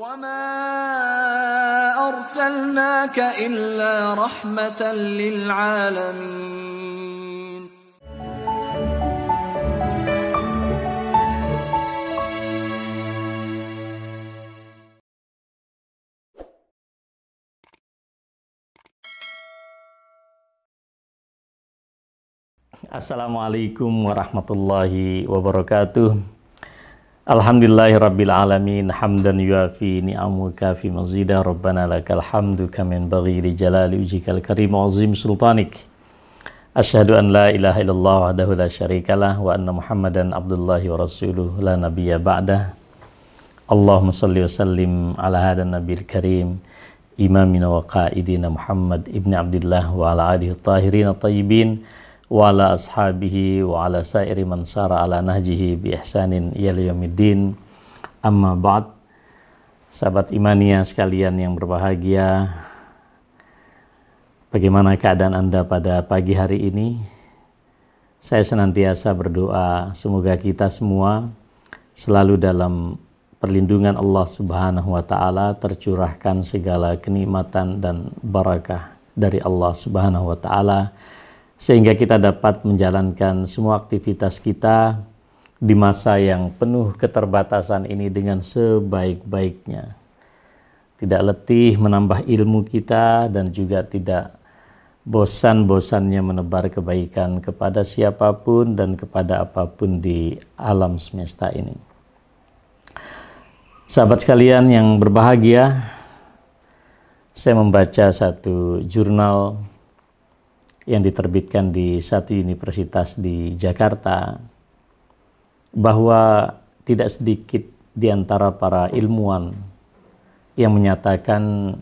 وَمَا أَرْسَلْنَاكَ إِلَّا رَحْمَةً لِلْعَالَمِينَ. Assalamualaikum warahmatullahi wabarakatuh. Alhamdulillahirabbil alamin, hamdan yuafi ni'amuka fi mazidah, rabbana lakal hamdu kaman baghi li jalali wajhikal karim wa azim sultanik. Asyhadu an la ilaha illallah wahdahu la syarikalah wa anna Muhammadan abdullahi wa rasuluh la nabiyya ba'dah. Allahumma salli wa sallim ala hadan nabiyil karim imamina wa qaidina Muhammad ibni Abdullah wa ala alihi tahirin tayyibin wa ala ashabihi wa ala sairi man sara ala nahjihi bi ihsanin ila yaumiddin. Amma ba'd. Sahabat imania sekalian yang berbahagia, bagaimana keadaan Anda pada pagi hari ini? Saya senantiasa berdoa semoga kita semua selalu dalam perlindungan Allah Subhanahu wa taala, tercurahkan segala kenikmatan dan barakah dari Allah Subhanahu wa taala, sehingga kita dapat menjalankan semua aktivitas kita di masa yang penuh keterbatasan ini dengan sebaik-baiknya. Tidak letih menambah ilmu kita dan juga tidak bosan-bosannya menebar kebaikan kepada siapapun dan kepada apapun di alam semesta ini. Sahabat sekalian yang berbahagia, saya membaca satu jurnal yang diterbitkan di satu universitas di Jakarta, bahwa tidak sedikit di antara para ilmuwan yang menyatakan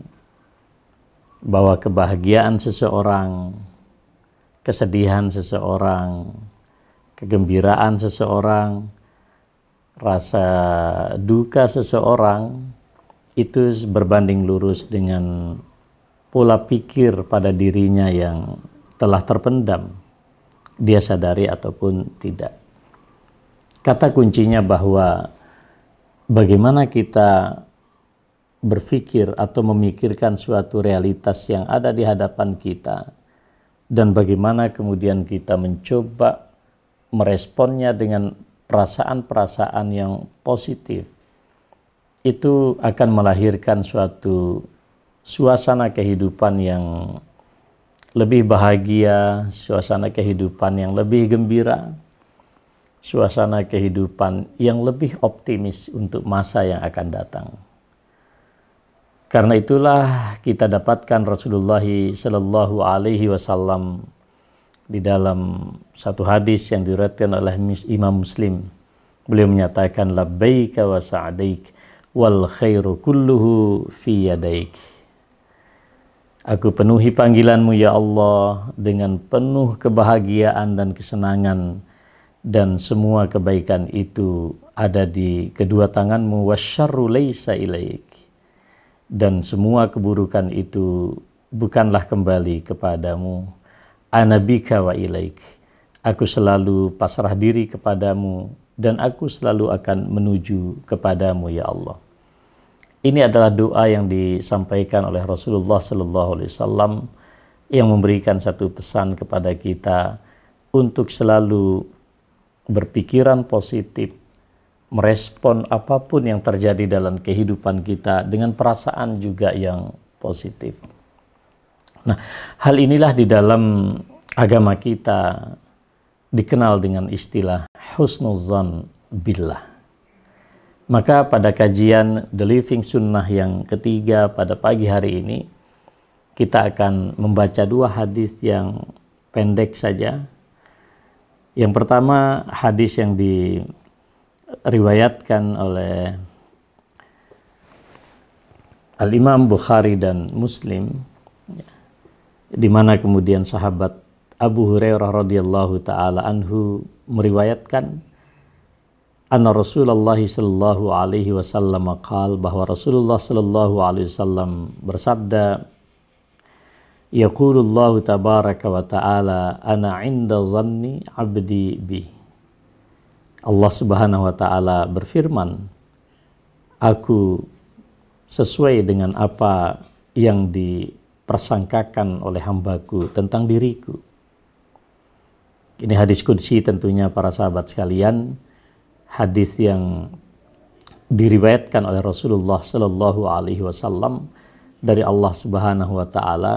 bahwa kebahagiaan seseorang, kesedihan seseorang, kegembiraan seseorang, rasa duka seseorang itu berbanding lurus dengan pola pikir pada dirinya yang telah terpendam, dia sadari ataupun tidak. Kata kuncinya bahwa bagaimana kita berpikir atau memikirkan suatu realitas yang ada di hadapan kita, dan bagaimana kemudian kita mencoba meresponnya dengan perasaan-perasaan yang positif, itu akan melahirkan suatu suasana kehidupan yang lebih bahagia, suasana kehidupan yang lebih gembira, suasana kehidupan yang lebih optimis untuk masa yang akan datang. Karena itulah kita dapatkan Rasulullah Sallallahu Alaihi Wasallam di dalam satu hadis yang diriwayatkan oleh Imam Muslim. Beliau menyatakan, labbaika wa sa'daik wal khairu kulluhu fi yadaik. Aku penuhi panggilanmu ya Allah dengan penuh kebahagiaan dan kesenangan, dan semua kebaikan itu ada di kedua tanganmu, wasyarru laisa ilaik, dan semua keburukan itu bukanlah kembali kepadamu. Anabika wa ilaik, aku selalu pasrah diri kepadamu dan aku selalu akan menuju kepadamu ya Allah. Ini adalah doa yang disampaikan oleh Rasulullah Sallallahu Alaihi Wasallam yang memberikan satu pesan kepada kita untuk selalu berpikiran positif, merespon apapun yang terjadi dalam kehidupan kita dengan perasaan juga yang positif. Nah, hal inilah di dalam agama kita dikenal dengan istilah husnuzan billah. Maka pada kajian The Living Sunnah yang ketiga pada pagi hari ini, kita akan membaca dua hadis yang pendek saja. Yang pertama, hadis yang diriwayatkan oleh Al-Imam Bukhari dan Muslim, di mana kemudian sahabat Abu Hurairah radhiyallahu taala anhu meriwayatkan anna Rasulullah sallallahu alaihi wasallam qaal, bahwa Rasulullah sallallahu alaihi wasallam bersabda, yaqulullahu tabaraka wa ta'ala ana 'inda zanni 'abdi bi. Allah Subhanahu wa taala berfirman, aku sesuai dengan apa yang dipersangkakan oleh hambaku tentang diriku. Ini hadis qudsi tentunya para sahabat sekalian, hadis yang diriwayatkan oleh Rasulullah Sallallahu Alaihi Wasallam dari Allah Subhanahu Wa Taala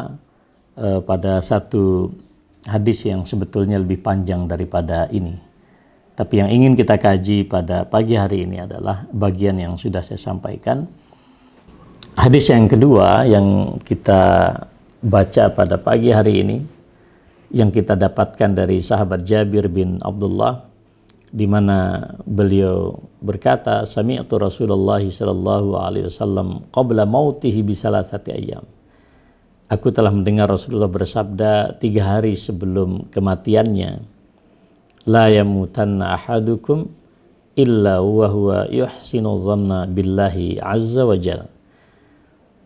pada satu hadis yang sebetulnya lebih panjang daripada ini. Tapi yang ingin kita kaji pada pagi hari ini adalah bagian yang sudah saya sampaikan. Hadis yang kedua yang kita baca pada pagi hari ini, yang kita dapatkan dari sahabat Jabir bin Abdullah, di mana beliau berkata, sami'tu Rasulullah sallallahu alaihi wasallam qabla mautihi bi salasati ayyam. Aku telah mendengar Rasulullah bersabda 3 hari sebelum kematiannya, la yamutanna ahadukum illa wa huwa yuhsinu dhanna billahi azza wa jalla.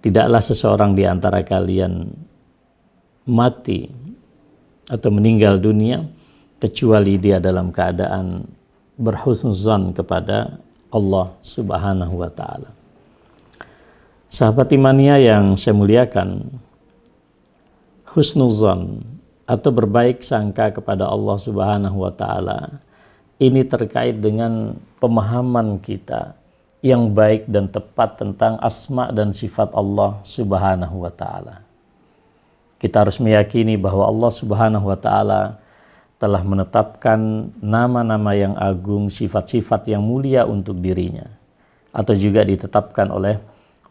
Tidaklah seseorang di antara kalian mati atau meninggal dunia kecuali dia dalam keadaan berhusnuzan kepada Allah Subhanahu wa Ta'ala. Sahabat imania yang saya muliakan, husnuzan atau berbaik sangka kepada Allah Subhanahu wa Ta'ala ini terkait dengan pemahaman kita yang baik dan tepat tentang asma dan sifat Allah Subhanahu wa Ta'ala. Kita harus meyakini bahwa Allah Subhanahu wa Ta'ala telah menetapkan nama-nama yang agung, sifat-sifat yang mulia untuk dirinya, atau juga ditetapkan oleh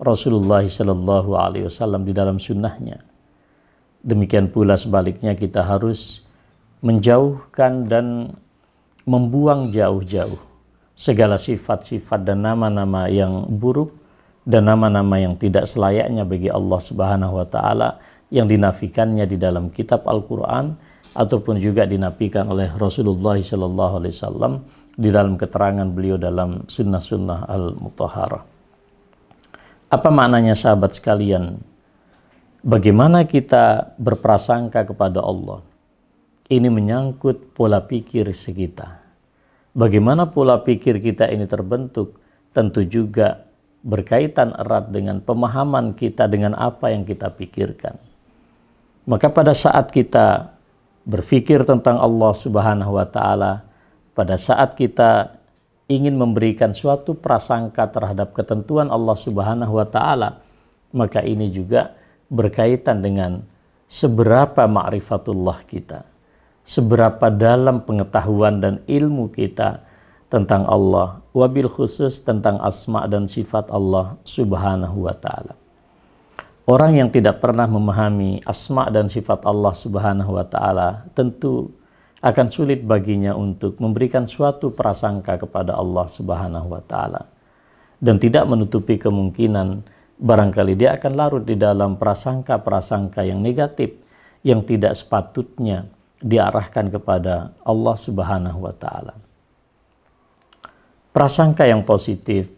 Rasulullah Sallallahu Alaihi Wasallam di dalam sunnahnya. Demikian pula sebaliknya kita harus menjauhkan dan membuang jauh-jauh segala sifat-sifat dan nama-nama yang buruk dan nama-nama yang tidak selayaknya bagi Allah Subhanahu wa Ta'ala yang dinafikannya di dalam kitab Al-Quran ataupun juga dinafikan oleh Rasulullah Sallallahu Alaihi Wasallam di dalam keterangan beliau dalam sunnah-sunnah Al-Mutahharah. Apa maknanya sahabat sekalian? Bagaimana kita berprasangka kepada Allah? Ini menyangkut pola pikir sekitar. Bagaimana pola pikir kita ini terbentuk tentu juga berkaitan erat dengan pemahaman kita dengan apa yang kita pikirkan. Maka pada saat kita berpikir tentang Allah Subhanahu wa Ta'ala, pada saat kita ingin memberikan suatu prasangka terhadap ketentuan Allah Subhanahu wa Ta'ala, maka ini juga berkaitan dengan seberapa ma'rifatullah kita, seberapa dalam pengetahuan dan ilmu kita tentang Allah, wabil khusus tentang asma dan sifat Allah Subhanahu wa Ta'ala. Orang yang tidak pernah memahami asma dan sifat Allah Subhanahu wa Ta'ala tentu akan sulit baginya untuk memberikan suatu prasangka kepada Allah Subhanahu wa Ta'ala, dan tidak menutupi kemungkinan barangkali dia akan larut di dalam prasangka-prasangka yang negatif yang tidak sepatutnya diarahkan kepada Allah Subhanahu wa Ta'ala. Prasangka yang positif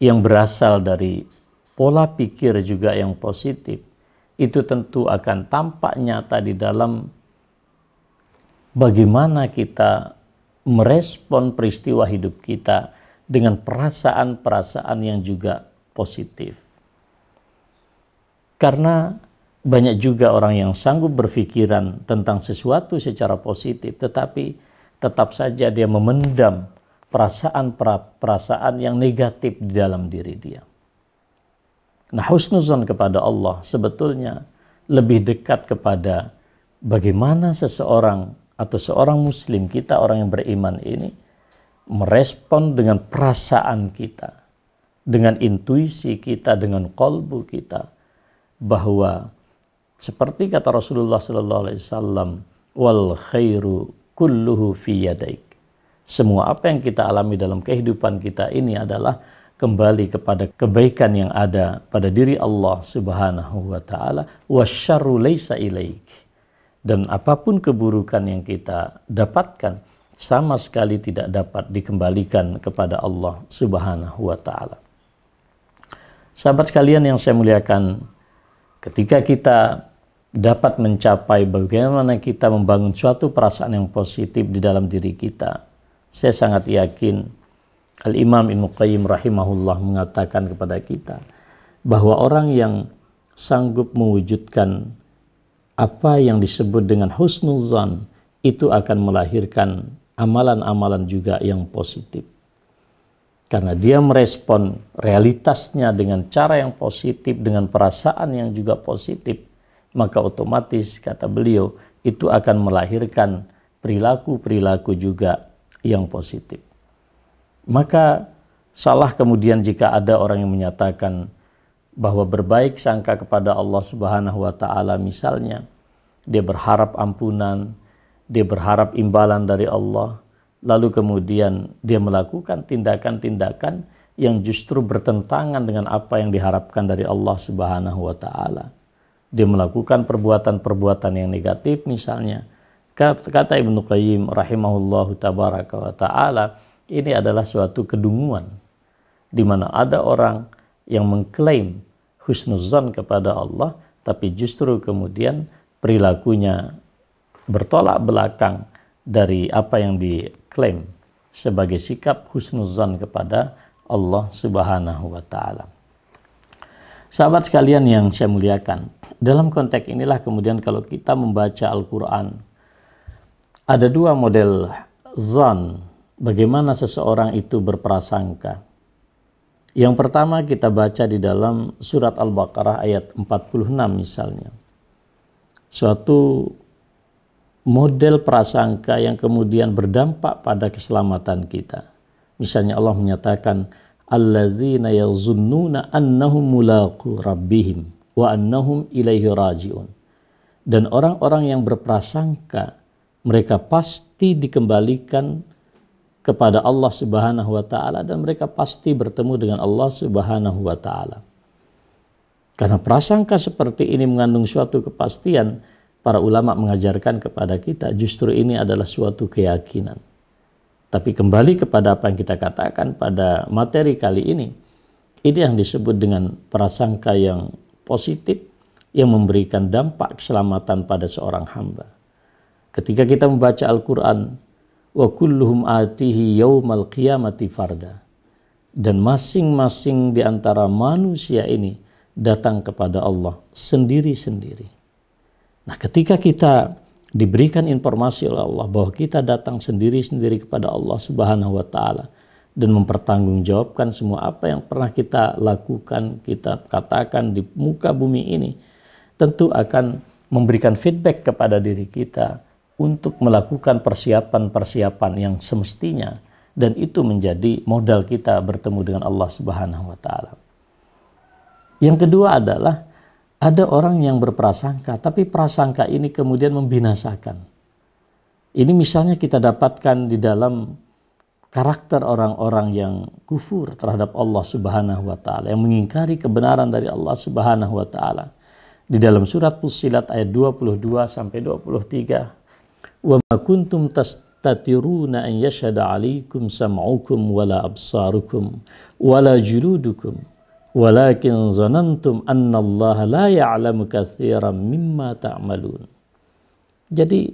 yang berasal dari pola pikir juga yang positif itu tentu akan tampak nyata di dalam bagaimana kita merespon peristiwa hidup kita dengan perasaan-perasaan yang juga positif. Karena banyak juga orang yang sanggup berpikiran tentang sesuatu secara positif, tetapi tetap saja dia memendam perasaan-perasaan yang negatif di dalam diri dia. Nah, husnuzan kepada Allah sebetulnya lebih dekat kepada bagaimana seseorang atau seorang muslim kita, orang yang beriman ini, merespon dengan perasaan kita, dengan intuisi kita, dengan qalbu kita, bahwa seperti kata Rasulullah sallallahu alaihi wasallam, wal khairu kulluhu fi yadaik. Semua apa yang kita alami dalam kehidupan kita ini adalah kembali kepada kebaikan yang ada pada diri Allah Subhanahu wa Ta'ala, wasyarru laisa ilaik. Dan apapun keburukan yang kita dapatkan sama sekali tidak dapat dikembalikan kepada Allah Subhanahu wa Ta'ala. Sahabat sekalian yang saya muliakan, ketika kita dapat mencapai bagaimana kita membangun suatu perasaan yang positif di dalam diri kita, saya sangat yakin Al-Imam Ibnu Qayyim rahimahullah mengatakan kepada kita bahwa orang yang sanggup mewujudkan apa yang disebut dengan husnuzan itu akan melahirkan amalan-amalan juga yang positif. Karena dia merespon realitasnya dengan cara yang positif, dengan perasaan yang juga positif, maka otomatis, kata beliau, itu akan melahirkan perilaku-perilaku juga yang positif. Maka salah kemudian jika ada orang yang menyatakan bahwa berbaik sangka kepada Allah Subhanahu wa taala, misalnya dia berharap ampunan, dia berharap imbalan dari Allah, lalu kemudian dia melakukan tindakan-tindakan yang justru bertentangan dengan apa yang diharapkan dari Allah Subhanahu wa taala. Dia melakukan perbuatan-perbuatan yang negatif misalnya. Kata Ibnu Qayyim rahimahullahu tabaraka wa ta'ala, ini adalah suatu kedunguan di mana ada orang yang mengklaim husnuzan kepada Allah, tapi justru kemudian perilakunya bertolak belakang dari apa yang diklaim sebagai sikap husnuzan kepada Allah Subhanahu wa ta'ala. Sahabat sekalian yang saya muliakan, dalam konteks inilah kemudian kalau kita membaca Al-Quran, ada dua model zan, bagaimana seseorang itu berprasangka. Yang pertama kita baca di dalam surat Al-Baqarah ayat 46 misalnya. Suatu model prasangka yang kemudian berdampak pada keselamatan kita. Misalnya Allah menyatakan, alladzina yazunnuna annahum mulaqu rabbihim wa annahum ilaihi rajiun. Dan orang-orang yang berprasangka mereka pasti dikembalikan kepada Allah Subhanahu wa taala dan mereka pasti bertemu dengan Allah Subhanahu wa taala. Karena prasangka seperti ini mengandung suatu kepastian, para ulama mengajarkan kepada kita justru ini adalah suatu keyakinan. Tapi kembali kepada apa yang kita katakan pada materi kali ini yang disebut dengan prasangka yang positif yang memberikan dampak keselamatan pada seorang hamba. Ketika kita membaca Al-Quran, wa kulluhum atihi yaumal qiyamati farda, dan masing-masing di antara manusia ini datang kepada Allah sendiri-sendiri. Nah, ketika kita diberikan informasi oleh Allah bahwa kita datang sendiri-sendiri kepada Allah Subhanahu wa taala dan mempertanggungjawabkan semua apa yang pernah kita lakukan, kita katakan di muka bumi ini, tentu akan memberikan feedback kepada diri kita untuk melakukan persiapan-persiapan yang semestinya, dan itu menjadi modal kita bertemu dengan Allah Subhanahu wa taala. Yang kedua adalah ada orang yang berprasangka, tapi prasangka ini kemudian membinasakan. Ini misalnya kita dapatkan di dalam karakter orang-orang yang kufur terhadap Allah Subhanahu wa taala, yang mengingkari kebenaran dari Allah Subhanahu wa taala. Di dalam surat Fussilat ayat 22 sampai 23, "Wa ma kuntum tastatiruna an yashhada 'alaikum sam'ukum wala absarukum wala juludukum walakin zanantum annallaha la ya'lamu katsiran mimma ta'malun." Jadi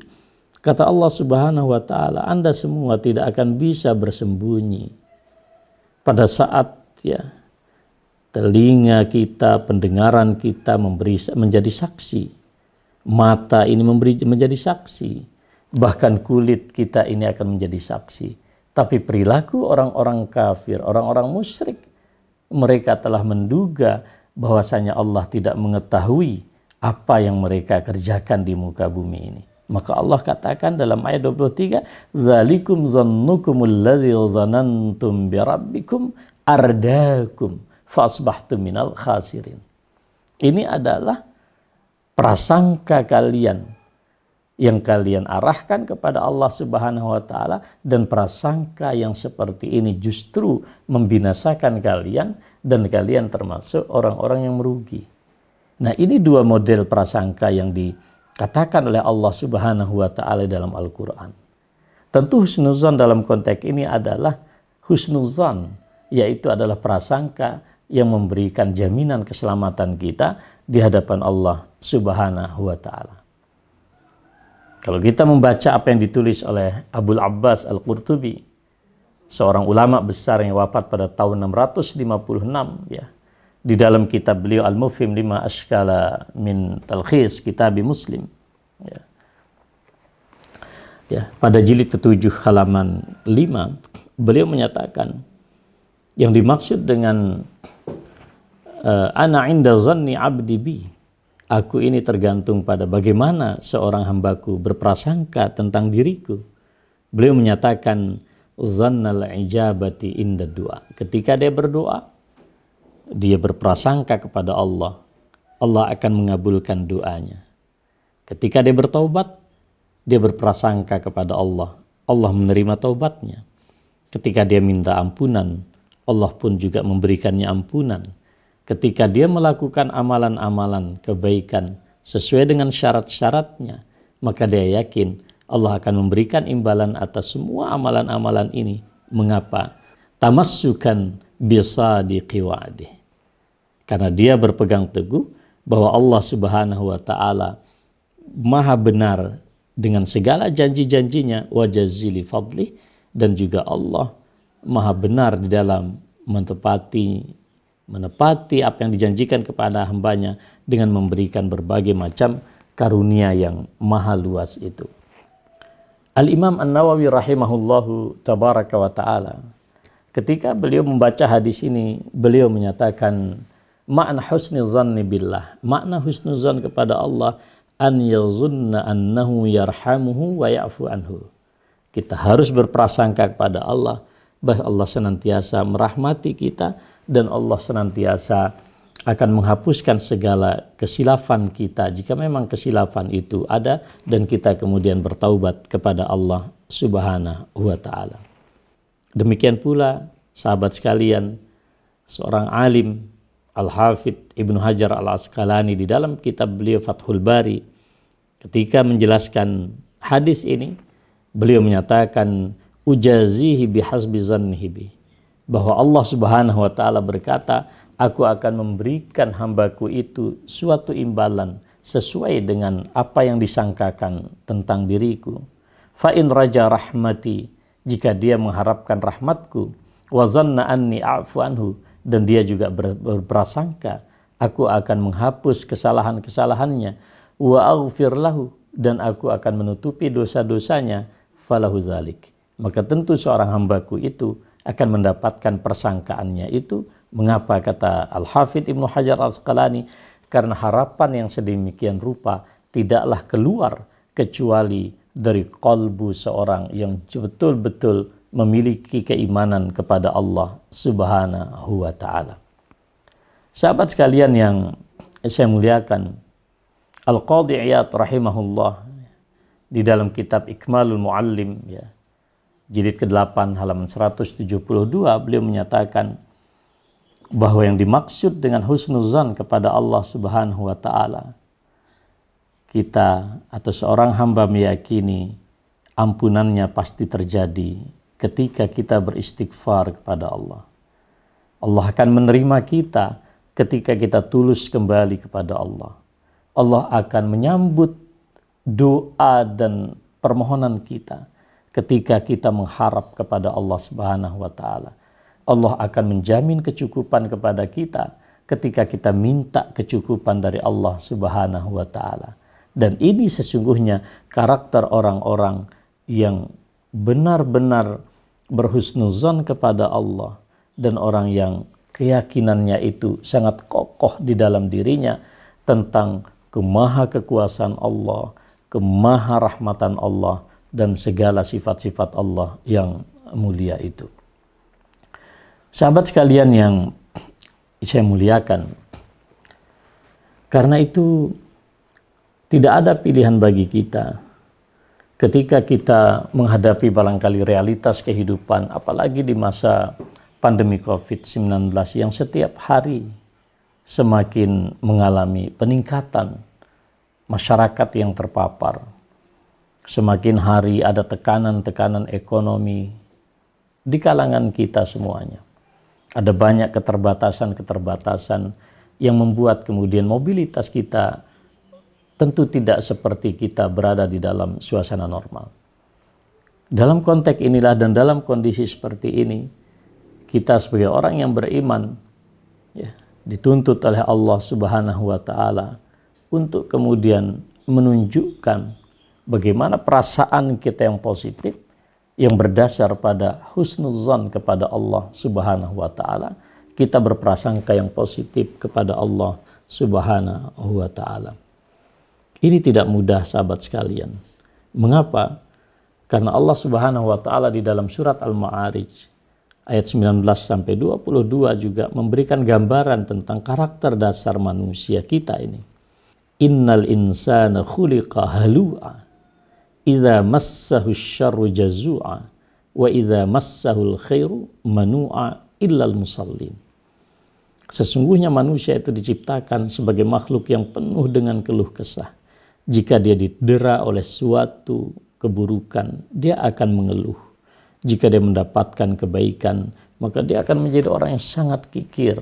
kata Allah Subhanahu wa taala, Anda semua tidak akan bisa bersembunyi pada saat telinga kita, pendengaran kita menjadi saksi, mata ini menjadi saksi, bahkan kulit kita ini akan menjadi saksi. Tapi perilaku orang-orang kafir, orang-orang musyrik, mereka telah menduga bahwasanya Allah tidak mengetahui apa yang mereka kerjakan di muka bumi ini. Maka Allah katakan dalam ayat 23, "Zalikum zannukumul ladzi zanantum bi rabbikum ardakum fasbahtum minal khasirin." Ini adalah prasangka kalian yang kalian arahkan kepada Allah Subhanahu wa taala, dan prasangka yang seperti ini justru membinasakan kalian dan kalian termasuk orang-orang yang merugi. Nah, ini dua model prasangka yang dikatakan oleh Allah Subhanahu wa taala dalam Al-Qur'an. Tentu husnuzan dalam konteks ini adalah husnuzan, yaitu adalah prasangka yang memberikan jaminan keselamatan kita di hadapan Allah Subhanahu wa taala. Kalau kita membaca apa yang ditulis oleh Abul Abbas Al-Qurtubi, seorang ulama besar yang wafat pada tahun 656 di dalam kitab beliau Al-Mufhim lima Ashkala min Talkhis Kitabi Muslim. Pada jilid ke-7 halaman 5, beliau menyatakan yang dimaksud dengan ana inda zanni abdi bi, aku ini tergantung pada bagaimana seorang hambaku berprasangka tentang diriku. Beliau menyatakan zannal ijabati inda doa. Ketika dia berdoa, dia berprasangka kepada Allah, Allah akan mengabulkan doanya. Ketika dia bertaubat, dia berprasangka kepada Allah, Allah menerima taubatnya. Ketika dia minta ampunan, Allah pun juga memberikannya ampunan. Ketika dia melakukan amalan-amalan kebaikan sesuai dengan syarat-syaratnya, maka dia yakin Allah akan memberikan imbalan atas semua amalan-amalan ini. Mengapa? Tamassukan bisadiqi wa'dih. Karena dia berpegang teguh bahwa Allah Subhanahu wa taala Maha benar dengan segala janji-janjinya, wa jazili fadlih, dan juga Allah Maha benar di dalam menepati apa yang dijanjikan kepada hambanya dengan memberikan berbagai macam karunia yang maha luas itu. Al-Imam An-Nawawi rahimahullahu tabaraka wa ta'ala, ketika beliau membaca hadis ini, beliau menyatakan makna husni zanni billah, makna husnuzan kepada Allah, an yazunna annahu yarhamuhu wa ya'fu anhu. Kita harus berprasangka kepada Allah bahwa Allah senantiasa merahmati kita dan Allah senantiasa akan menghapuskan segala kesilafan kita jika memang kesilafan itu ada dan kita kemudian bertaubat kepada Allah Subhanahu wa taala. Demikian pula sahabat sekalian, seorang alim Al-Hafidh Ibnu Hajar Al-Asqalani di dalam kitab beliau Fathul Bari, ketika menjelaskan hadis ini, beliau menyatakan ujazihi bihasbi zannihi bi, bahwa Allah Subhanahu wa taala berkata, aku akan memberikan hambaku itu suatu imbalan sesuai dengan apa yang disangkakan tentang diriku. Fa in raja rahmati, jika dia mengharapkan rahmatku, wa zanna anni a'fu anhu, dan dia juga berprasangka aku akan menghapus kesalahan-kesalahannya, wa aghfir lahu, dan aku akan menutupi dosa-dosanya, falahu zalik, maka tentu seorang hambaku itu akan mendapatkan persangkaannya itu. Mengapa, kata Al-Hafidh Ibnu Hajar Al-Asqalani? Karena harapan yang sedemikian rupa tidaklah keluar kecuali dari qalbu seorang yang betul-betul memiliki keimanan kepada Allah Subhanahu wa ta'ala. Sahabat sekalian yang saya muliakan, Al-Qadhi Iyad rahimahullah di dalam kitab Ikmalul Muallim, jilid ke-8 halaman 172, beliau menyatakan bahwa yang dimaksud dengan husnuzan kepada Allah Subhanahu wa taala, kita atau seorang hamba meyakini ampunannya pasti terjadi ketika kita beristighfar kepada Allah. Allah akan menerima kita ketika kita tulus kembali kepada Allah. Allah akan menyambut doa dan permohonan kita ketika kita mengharap kepada Allah Subhanahu wa taala. Allah akan menjamin kecukupan kepada kita ketika kita minta kecukupan dari Allah Subhanahu wa taala. Dan ini sesungguhnya karakter orang-orang yang benar-benar berhusnuzan kepada Allah dan orang yang keyakinannya itu sangat kokoh di dalam dirinya tentang kemaha kekuasaan Allah, kemaha rahmatan Allah, dan segala sifat-sifat Allah yang mulia itu. Sahabat sekalian yang saya muliakan, karena itu tidak ada pilihan bagi kita ketika kita menghadapi barangkali realitas kehidupan, apalagi di masa pandemi COVID-19 yang setiap hari semakin mengalami peningkatan masyarakat yang terpapar. Semakin hari ada tekanan-tekanan ekonomi di kalangan kita semuanya. Ada banyak keterbatasan-keterbatasan yang membuat kemudian mobilitas kita tentu tidak seperti kita berada di dalam suasana normal. Dalam konteks inilah dan dalam kondisi seperti ini, kita sebagai orang yang beriman, dituntut oleh Allah Subhanahu wa taala untuk kemudian menunjukkan bagaimana perasaan kita yang positif yang berdasar pada husnuzan kepada Allah Subhanahu wa taala. Kita berprasangka yang positif kepada Allah Subhanahu wa taala. Ini tidak mudah, sahabat sekalian. Mengapa? Karena Allah Subhanahu wa taala di dalam surat Al-Ma'arij ayat 19 sampai 22 juga memberikan gambaran tentang karakter dasar manusia kita ini. Innal insana khuliqa halu'a idza massahu syarru jazua wa idza massahu khairu manu'a illal musallin. Sesungguhnya manusia itu diciptakan sebagai makhluk yang penuh dengan keluh kesah. Jika dia didera oleh suatu keburukan, dia akan mengeluh. Jika dia mendapatkan kebaikan, maka dia akan menjadi orang yang sangat kikir,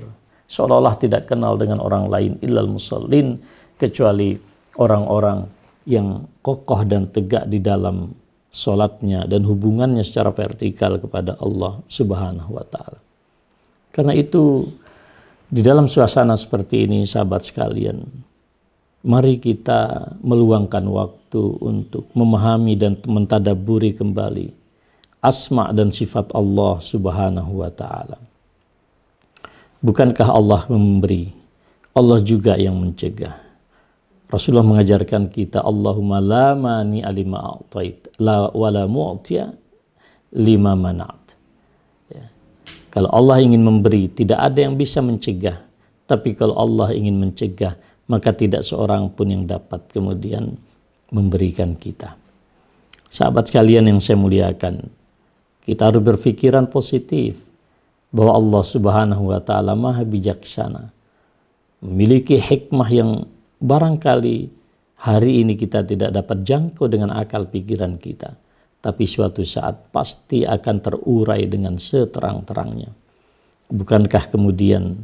seolah-olah tidak kenal dengan orang lain illal musallin, kecuali orang-orang yang kokoh dan tegak di dalam sholatnya dan hubungannya secara vertikal kepada Allah Subhanahu wa taala. Karena itu, di dalam suasana seperti ini, sahabat sekalian, mari kita meluangkan waktu untuk memahami dan mentadabburi kembali asma dan sifat Allah Subhanahu wa taala. Bukankah Allah memberi? Allah juga yang mencegah. Rasulullah mengajarkan kita, Allahumma la mani alima a'tait wa la mu'tiya lima mana'at. Ya. Kalau Allah ingin memberi, tidak ada yang bisa mencegah. Tapi kalau Allah ingin mencegah, maka tidak seorang pun yang dapat kemudian memberikan kita. Sahabat sekalian yang saya muliakan, kita harus berpikiran positif bahwa Allah Subhanahu wa taala Maha bijaksana, memiliki hikmah yang barangkali hari ini kita tidak dapat jangkau dengan akal pikiran kita, tapi suatu saat pasti akan terurai dengan seterang-terangnya. Bukankah kemudian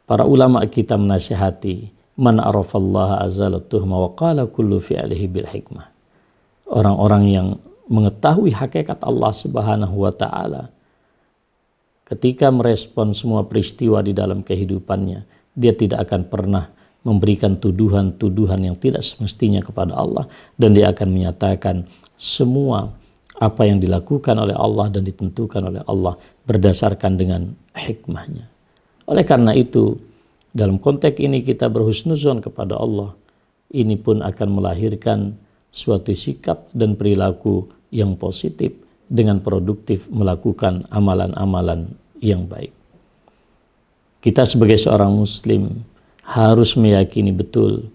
para ulama kita menasihati, man arafallaha azala tuhma wa qala kullu fi'lihi bil hikmah. Orang-orang yang mengetahui hakikat Allah Subhanahu wa taala, ketika merespon semua peristiwa di dalam kehidupannya, dia tidak akan pernah memberikan tuduhan-tuduhan yang tidak semestinya kepada Allah, dan dia akan menyatakan semua apa yang dilakukan oleh Allah dan ditentukan oleh Allah berdasarkan dengan hikmahnya. Oleh karena itu, dalam konteks ini kita berhusnuzon kepada Allah. Ini pun akan melahirkan suatu sikap dan perilaku yang positif dengan produktif melakukan amalan-amalan yang baik. Kita sebagai seorang muslim harus meyakini betul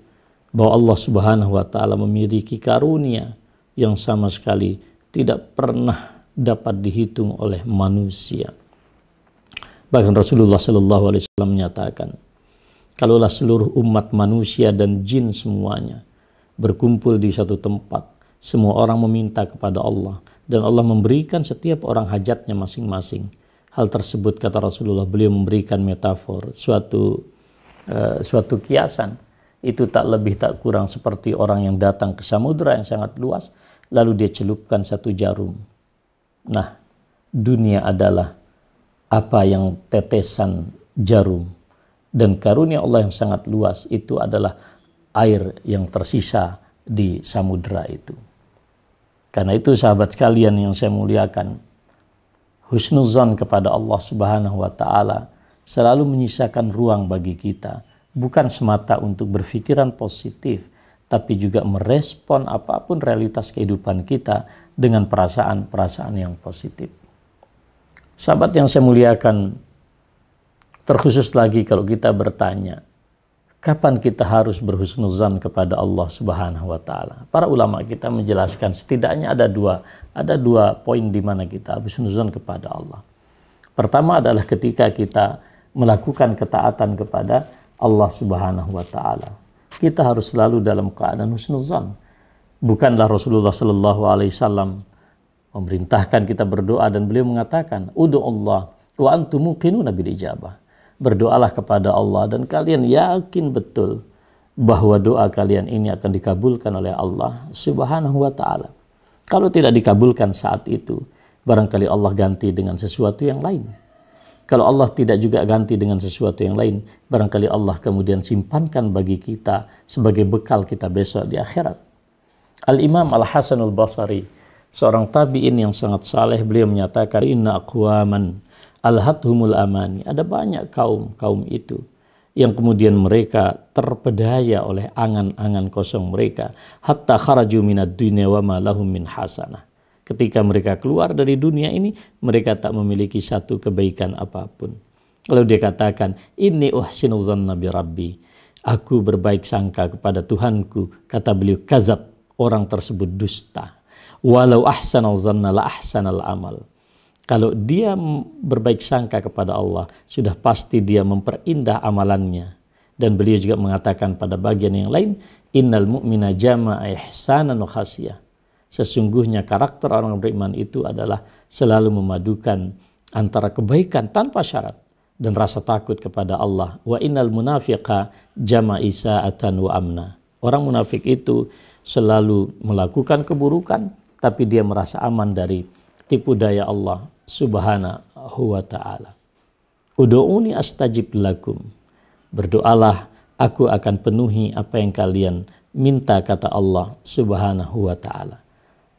bahwa Allah Subhanahu wa taala memiliki karunia yang sama sekali tidak pernah dapat dihitung oleh manusia. Bahkan Rasulullah sallallahu alaihi wasallam menyatakan, kalaulah seluruh umat manusia dan jin semuanya berkumpul di satu tempat, semua orang meminta kepada Allah dan Allah memberikan setiap orang hajatnya masing-masing. Hal tersebut, kata Rasulullah, beliau memberikan metafor, suatu kiasan. Itu tak lebih tak kurang seperti orang yang datang ke samudera yang sangat luas, lalu dia celupkan satu jarum. Nah, dunia adalah apa yang tetesan jarum, dan karunia Allah yang sangat luas itu adalah air yang tersisa di samudera itu. Karena itu sahabat sekalian yang saya muliakan, husnuzan kepada Allah Subhanahu wa taala selalu menyisakan ruang bagi kita, bukan semata untuk berpikiran positif, tapi juga merespon apapun realitas kehidupan kita dengan perasaan-perasaan yang positif. Sahabat yang saya muliakan, terkhusus lagi kalau kita bertanya, kapan kita harus berhusnuzan kepada Allah Subhanahu wa taala? Para ulama kita menjelaskan setidaknya ada dua poin di mana kita husnuzan kepada Allah. Pertama adalah ketika kita melakukan ketaatan kepada Allah Subhanahu wa taala. Kita harus selalu dalam keadaan husnuzan. Bukanlah Rasulullah sallallahu alaihi wasallam memerintahkan kita berdoa dan beliau mengatakan, "Ud'uallah wa antum muqinuna bil ijabah." Berdoalah kepada Allah dan kalian yakin betul bahwa doa kalian ini akan dikabulkan oleh Allah Subhanahu wa taala. Kalau tidak dikabulkan saat itu, barangkali Allah ganti dengan sesuatu yang lain. Kalau Allah tidak juga ganti dengan sesuatu yang lain, barangkali Allah kemudian simpankan bagi kita sebagai bekal kita besok di akhirat. Al-Imam Al-Hasan Al-Basri, seorang tabi'in yang sangat saleh, beliau menyatakan, inna aqwaman alhathumul amani. Ada banyak kaum itu yang kemudian mereka terpedaya oleh angan-angan kosong mereka, hatta kharaju minad dunya wa ma lahum min hasanah. Ketika mereka keluar dari dunia ini, mereka tak memiliki satu kebaikan apapun. Lalu dia katakan, inni uhsinu dhanna bi rabbi. Aku berbaik sangka kepada Tuhanku. Kata beliau, kazab, orang tersebut dusta. Walau ahsanal dhanna la ahsanal amal. Kalau dia berbaik sangka kepada Allah, sudah pasti dia memperindah amalannya. Dan beliau juga mengatakan pada bagian yang lain, innal mu'mina jama'a ihsanan wa khasiyah. Sesungguhnya karakter orang beriman itu adalah selalu memadukan antara kebaikan tanpa syarat dan rasa takut kepada Allah. Wa innal munafiqa jama'a isa'atan wa amna. Orang munafik itu selalu melakukan keburukan, tapi dia merasa aman dari tipu daya Allah subhanahu wa ta'ala. Udu'uni astajib lakum. Berdoalah, aku akan penuhi apa yang kalian minta, kata Allah subhanahu wa ta'ala.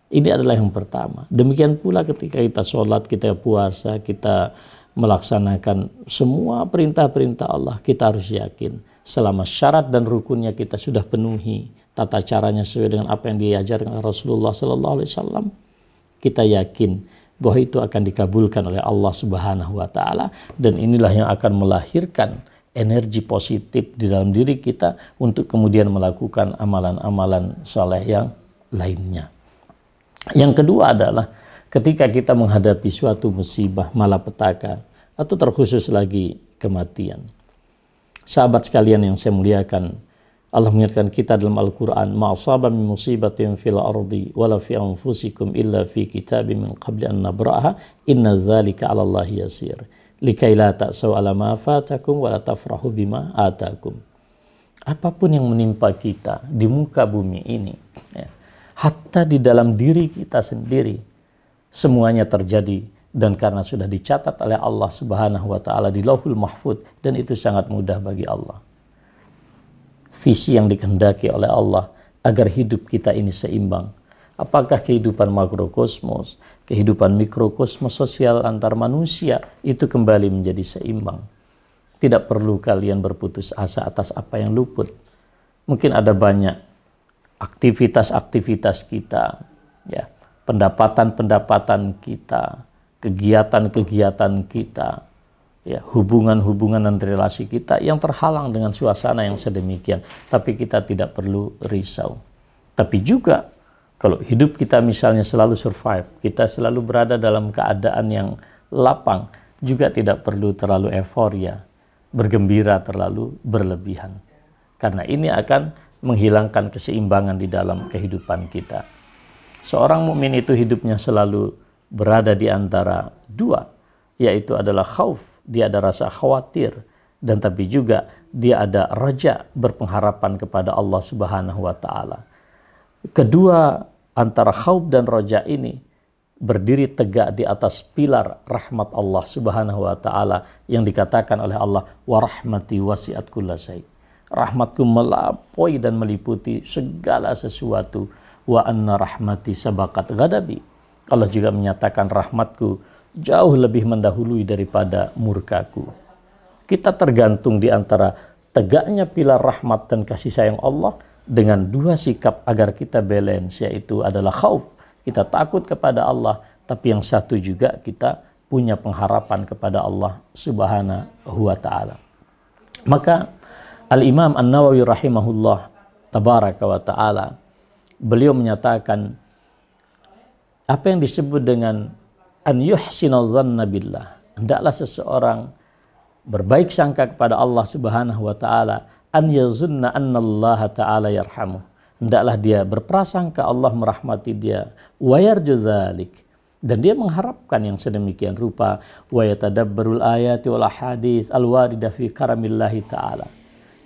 Ini adalah yang pertama. Demikian pula ketika kita sholat, kita puasa, kita melaksanakan semua perintah-perintah Allah, kita harus yakin selama syarat dan rukunnya kita sudah penuhi, tata caranya sesuai dengan apa yang diajarkan Rasulullah SAW, kita yakin bahwa itu akan dikabulkan oleh Allah Subhanahu wa Ta'ala, dan inilah yang akan melahirkan energi positif di dalam diri kita untuk kemudian melakukan amalan-amalan saleh yang lainnya. Yang kedua adalah ketika kita menghadapi suatu musibah, malapetaka, atau terkhusus lagi kematian. Sahabat sekalian yang saya muliakan, Allah mengingatkan kita dalam Al-Quran, ma'asaba min musibatin fil ardi wala fi anfusikum illa fi kitabim min qabli an nabra'aha inna dzalika 'ala Allahi yasir likai la ta'sau 'ala ma fatakum wa la tafrahu bima atakum. Apapun yang menimpa kita di muka bumi ini, ya, hatta di dalam diri kita sendiri, semuanya terjadi dan karena sudah dicatat oleh Allah Subhanahu wa Ta'ala di Lauhul Mahfuz, dan itu sangat mudah bagi Allah. Visi yang dikehendaki oleh Allah agar hidup kita ini seimbang. Apakah kehidupan makrokosmos, kehidupan mikrokosmos sosial antar manusia itu kembali menjadi seimbang. Tidak perlu kalian berputus asa atas apa yang luput. Mungkin ada banyak aktivitas-aktivitas kita, ya, pendapatan-pendapatan kita, kegiatan-kegiatan kita, ya, hubungan-hubungan dan relasi kita yang terhalang dengan suasana yang sedemikian. Tapi kita tidak perlu risau. Tapi juga kalau hidup kita misalnya selalu survive, kita selalu berada dalam keadaan yang lapang, juga tidak perlu terlalu euforia, bergembira terlalu berlebihan. Karena ini akan menghilangkan keseimbangan di dalam kehidupan kita. Seorang mukmin itu hidupnya selalu berada di antara dua, yaitu adalah khauf, dia ada rasa khawatir, dan tapi juga dia ada raja, berpengharapan kepada Allah Subhanahu wa Ta'ala. Kedua antara khauf dan raja ini berdiri tegak di atas pilar rahmat Allah Subhanahu wa Ta'ala yang dikatakan oleh Allah, wa rahmati wasi'at kulla syai'. Rahmatku melampaui dan meliputi segala sesuatu. Wa anna rahmati sabaqat ghadabi. Allah juga menyatakan rahmatku jauh lebih mendahului daripada murkaku. Kita tergantung di antara tegaknya pilar rahmat dan kasih sayang Allah dengan dua sikap agar kita balance, yaitu adalah khauf, kita takut kepada Allah, tapi yang satu juga kita punya pengharapan kepada Allah Subhanahu wa Ta'ala. Maka Al-Imam An-Nawawi rahimahullah tabaraka wa ta'ala, beliau menyatakan apa yang disebut dengan an yuhsina dhanna billah, hendaklah seseorang berbaik sangka kepada Allah Subhanahu wa Ta'ala, an yazunna annallaha ta'ala yarhamuh, hendaklah dia berprasangka Allah merahmati dia, wa yarju dzalik, dan dia mengharapkan yang sedemikian rupa, wa yatadabbarul ayati wal ahadits al-waridah fi karamillahi ta'ala.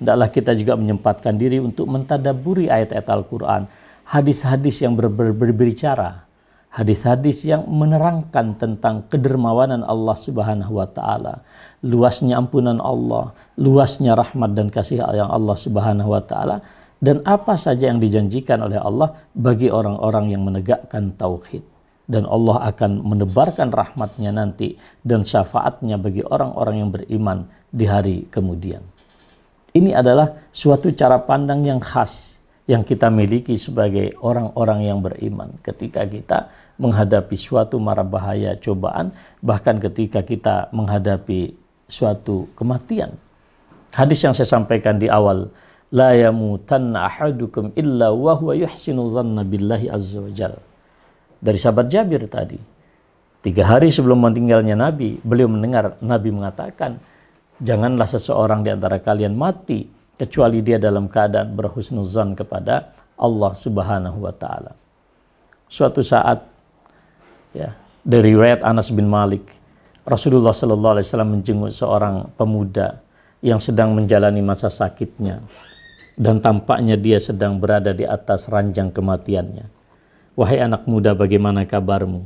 Hendaklah kita juga menyempatkan diri untuk mentadabburi ayat-ayat Al-Quran, hadis-hadis yang berbicara hadis-hadis yang menerangkan tentang kedermawanan Allah Subhanahu wa taala, luasnya ampunan Allah, luasnya rahmat dan kasih yang Allah Subhanahu wa taala, dan apa saja yang dijanjikan oleh Allah bagi orang-orang yang menegakkan tauhid. Dan Allah akan menebarkan rahmatnya nanti dan syafaatnya bagi orang-orang yang beriman di hari kemudian. Ini adalah suatu cara pandang yang khas yang kita miliki sebagai orang-orang yang beriman ketika kita menghadapi suatu mara bahaya, cobaan, bahkan ketika kita menghadapi suatu kematian. Hadis yang saya sampaikan di awal, la yamutanna ahadukum illa wa huwa yuhsinu dhanna billahi azza wa jalla. Dari sahabat Jabir tadi, 3 hari sebelum meninggalnya Nabi, beliau mendengar Nabi mengatakan, janganlah seseorang di antara kalian mati kecuali dia dalam keadaan berhusnuzan kepada Allah Subhanahu wa taala. Suatu saat, ya, dari riwayat Anas bin Malik, Rasulullah sallallahu alaihi wasallam menjenguk seorang pemuda yang sedang menjalani masa sakitnya dan tampaknya dia sedang berada di atas ranjang kematiannya. Wahai anak muda, bagaimana kabarmu?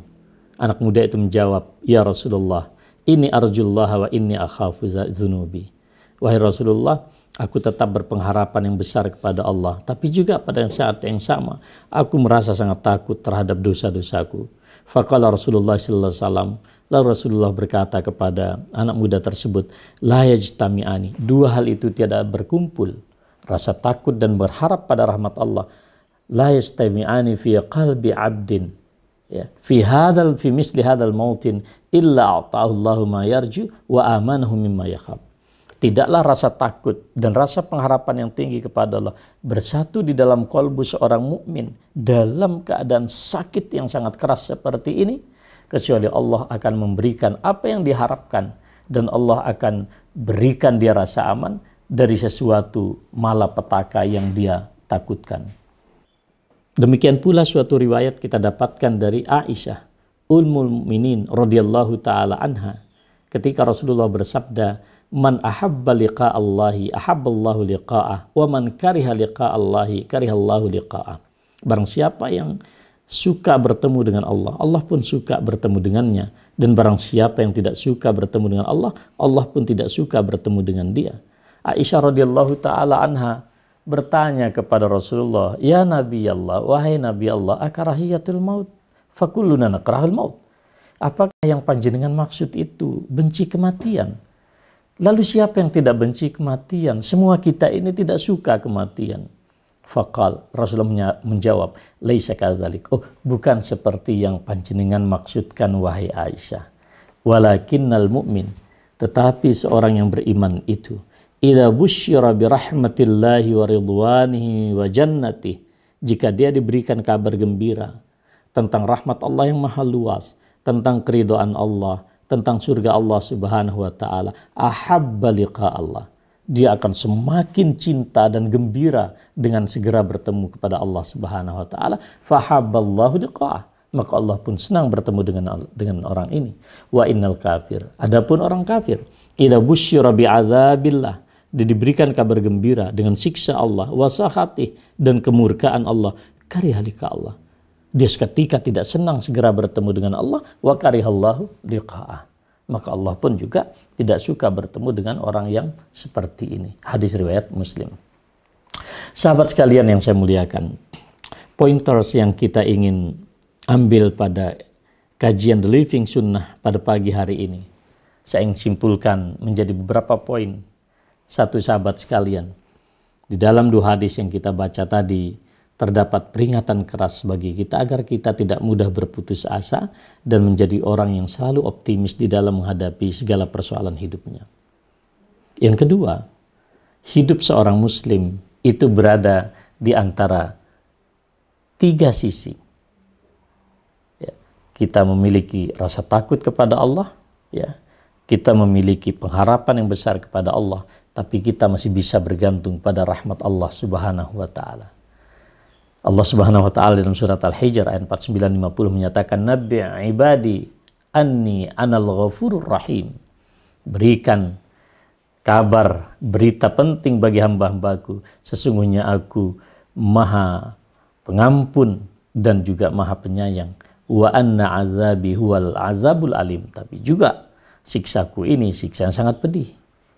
Anak muda itu menjawab, ya Rasulullah, ini arjullah wa inni akhafu dzunubi. Wahai Rasulullah, aku tetap berpengharapan yang besar kepada Allah, tapi juga pada saat yang sama aku merasa sangat takut terhadap dosa-dosaku. Faqala Rasulullah sallallahu alaihi wasallam, lalu Rasulullah berkata kepada anak muda tersebut, la yajtami'ani, 2 hal itu tidak berkumpul, rasa takut dan berharap pada rahmat Allah. La yastami'ani fi qalbi 'abdin, ya, fi misli hadzal mautin illa a'tahu Allahu ma yarju wa amanahu mimma yakhaf. Tidaklah rasa takut dan rasa pengharapan yang tinggi kepada Allah bersatu di dalam kalbu seorang mukmin dalam keadaan sakit yang sangat keras seperti ini, kecuali Allah akan memberikan apa yang diharapkan dan Allah akan berikan dia rasa aman dari sesuatu malapetaka yang dia takutkan. Demikian pula suatu riwayat kita dapatkan dari Aisyah Ummul Mukminin radhiyallahu taala anha, ketika Rasulullah bersabda, man ahabba liqa Allahi ahabballahu liqa'ah wa man kariha liqa Allahi karihallahu liqa'ah. Barang siapa yang suka bertemu dengan Allah, Allah pun suka bertemu dengannya, dan barang siapa yang tidak suka bertemu dengan Allah, Allah pun tidak suka bertemu dengan dia. Aisyah radhiyallahu taala anha bertanya kepada Rasulullah, ya Nabi Allah, wahai Nabi Allah, akarahiyatul maut, fakulluna nakrahul maut. Apakah yang panjenengan maksud itu benci kematian? Lalu siapa yang tidak benci kematian? Semua kita ini tidak suka kematian. Faqal, Rasulullah menjawab, laisa kadzalik. Oh, bukan seperti yang panjenengan maksudkan wahai Aisyah. Walakinnal mu'min, tetapi seorang yang beriman itu, idza busyira bi rahmatillahi wa ridwanihi wa jannatihi, jika dia diberikan kabar gembira tentang rahmat Allah yang maha luas, tentang keridhaan Allah, tentang surga Allah Subhanahu wa taala, ahabba liqa Allah, dia akan semakin cinta dan gembira dengan segera bertemu kepada Allah Subhanahu wa taala. Fahabballahu liqa'ah, maka Allah pun senang bertemu dengan orang ini. Wa innal kafir, adapun orang kafir, idza busyira bi adzabillah, dia diberikan kabar gembira dengan siksa Allah, wasakhatih, dan kemurkaan Allah, karihalika Allah, dia seketika tidak senang segera bertemu dengan Allah, wa karihallahu liqa'ah, maka Allah pun juga tidak suka bertemu dengan orang yang seperti ini. Hadis riwayat Muslim. Sahabat sekalian yang saya muliakan, pointers yang kita ingin ambil pada kajian The Living Sunnah pada pagi hari ini, saya ingin simpulkan menjadi beberapa poin. Satu, sahabat sekalian, di dalam 2 hadis yang kita baca tadi terdapat peringatan keras bagi kita agar kita tidak mudah berputus asa dan menjadi orang yang selalu optimis di dalam menghadapi segala persoalan hidupnya. Yang kedua, hidup seorang muslim itu berada di antara 3 sisi. Ya, kita memiliki rasa takut kepada Allah, ya, kita memiliki pengharapan yang besar kepada Allah, tapi kita masih bisa bergantung pada rahmat Allah Subhanahu wa taala. Allah Subhanahu wa taala dalam surat Al-Hijr ayat 49-50 menyatakan, Nabi ibadi anni anal ghafurur rahim. Berikan kabar, berita penting bagi hamba-hambaku, sesungguhnya aku maha pengampun dan juga maha penyayang. wa anna azabi huwal azabul alim. Tapi juga siksaku ini siksa yang sangat pedih.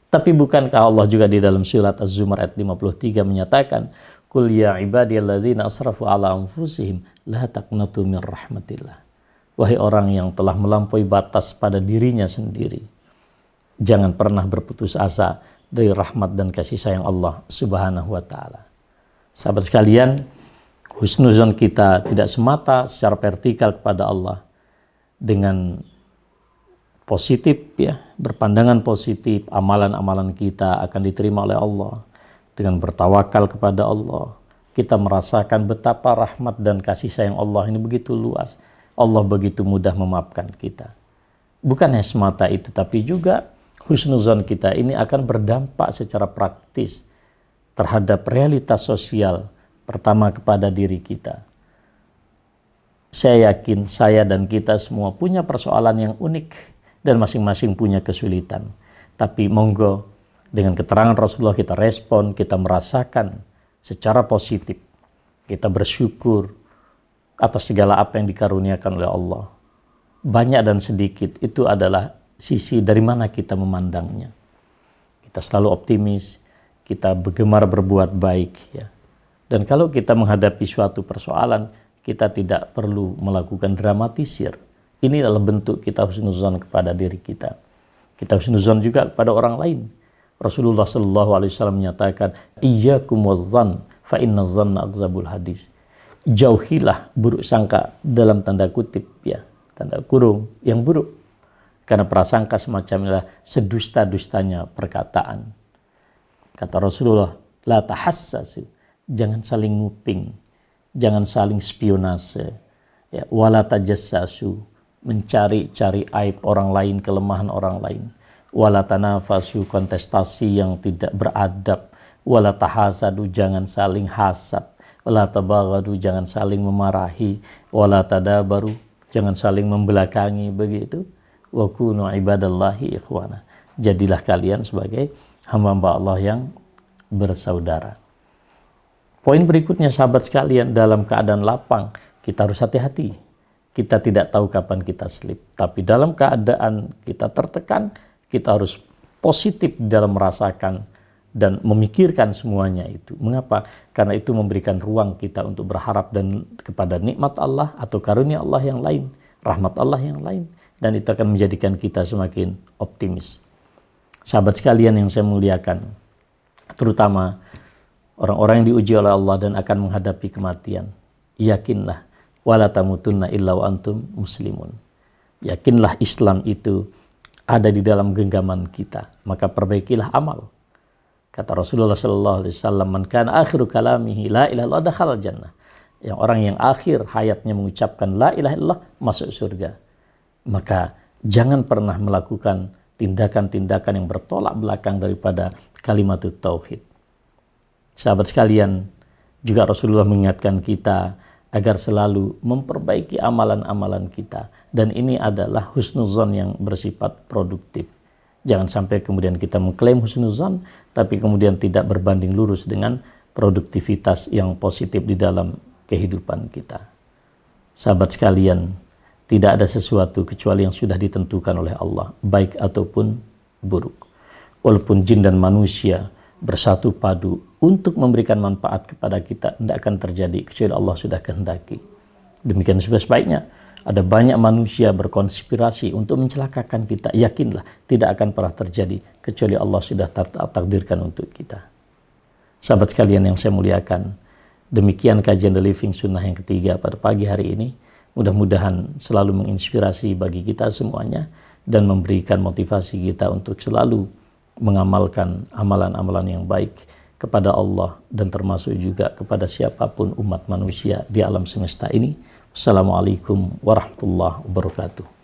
Tapi bukankah Allah juga di dalam surat Az-Zumar ayat 53 menyatakan, Qul ya ibadiyalladzina asrafu ala anfusihim la taqnatu min rahmatillah. Wahai orang yang telah melampaui batas pada dirinya sendiri, jangan pernah berputus asa dari rahmat dan kasih sayang Allah Subhanahu wa taala. Sahabat sekalian, husnuzon kita tidak semata secara vertikal kepada Allah dengan positif ya, berpandangan positif, amalan-amalan kita akan diterima oleh Allah. Dengan bertawakal kepada Allah, kita merasakan betapa rahmat dan kasih sayang Allah ini begitu luas. Allah begitu mudah memaafkan kita. Bukan hanya semata itu, tapi juga husnuzon kita ini akan berdampak secara praktis terhadap realitas sosial, pertama kepada diri kita. Saya yakin saya dan kita semua punya persoalan yang unik dan masing-masing punya kesulitan. Tapi monggo, dengan keterangan Rasulullah kita respon, kita merasakan secara positif. Kita bersyukur atas segala apa yang dikaruniakan oleh Allah. Banyak dan sedikit itu adalah sisi dari mana kita memandangnya. Kita selalu optimis, kita bergemar berbuat baik ya. Dan kalau kita menghadapi suatu persoalan, kita tidak perlu melakukan dramatisir. Ini adalah bentuk kita husnuzon kepada diri kita. Kita husnuzon juga kepada orang lain. Rasulullah SAW menyatakan, iyyakum wazzan fa inna zanna akzabul hadis. Jauhilah buruk sangka dalam tanda kutip ya, tanda kurung yang buruk. Karena prasangka semacam inilah sedusta-dustanya perkataan. Kata Rasulullah, la tahassasu, jangan saling nguping, jangan saling spionase, ya, wala tajassasu, mencari-cari aib orang lain, kelemahan orang lain. Wala tanafasu, kontestasi yang tidak beradab. Wala tahasadu, jangan saling hasad. Wala tabaghadu, jangan saling memarahi. Wala tadabaru, jangan saling membelakangi, begitu. Wa kunu ibadallahi ikhwana. Jadilah kalian sebagai hamba-hamba Allah yang bersaudara. Poin berikutnya, sahabat sekalian, dalam keadaan lapang kita harus hati-hati. Kita tidak tahu kapan kita slip. Tapi dalam keadaan kita tertekan, kita harus positif dalam merasakan dan memikirkan semuanya itu. Mengapa? Karena itu memberikan ruang kita untuk berharap dan kepada nikmat Allah atau karunia Allah yang lain, rahmat Allah yang lain. Dan itu akan menjadikan kita semakin optimis. Sahabat sekalian yang saya muliakan, terutama orang-orang yang diuji oleh Allah dan akan menghadapi kematian, yakinlah, wala tamutunna illa wa antum muslimun. Yakinlah Islam itu ada di dalam genggaman kita, maka perbaikilah amal. Kata Rasulullah SAW, man kana akhiru kalamihi la ilaha illallah dakhala jannah. Yang orang yang akhir hayatnya mengucapkan la ilaha illallah masuk surga. Maka jangan pernah melakukan tindakan-tindakan yang bertolak belakang daripada kalimat tauhid. Sahabat sekalian, juga Rasulullah mengingatkan kita agar selalu memperbaiki amalan-amalan kita. Dan ini adalah husnuzon yang bersifat produktif. Jangan sampai kemudian kita mengklaim husnuzon, tapi kemudian tidak berbanding lurus dengan produktivitas yang positif di dalam kehidupan kita. Sahabat sekalian, tidak ada sesuatu kecuali yang sudah ditentukan oleh Allah, baik ataupun buruk. Walaupun jin dan manusia bersatu padu untuk memberikan manfaat kepada kita, tidak akan terjadi kecuali Allah sudah kehendaki. Demikian sebaik-baiknya. Ada banyak manusia berkonspirasi untuk mencelakakan kita. Yakinlah, tidak akan pernah terjadi kecuali Allah sudah takdirkan untuk kita. Sahabat sekalian yang saya muliakan, demikian kajian The Living Sunnah yang ketiga pada pagi hari ini. Mudah-mudahan selalu menginspirasi bagi kita semuanya dan memberikan motivasi kita untuk selalu mengamalkan amalan-amalan yang baik kepada Allah dan termasuk juga kepada siapapun umat manusia di alam semesta ini. Assalamualaikum warahmatullahi wabarakatuh.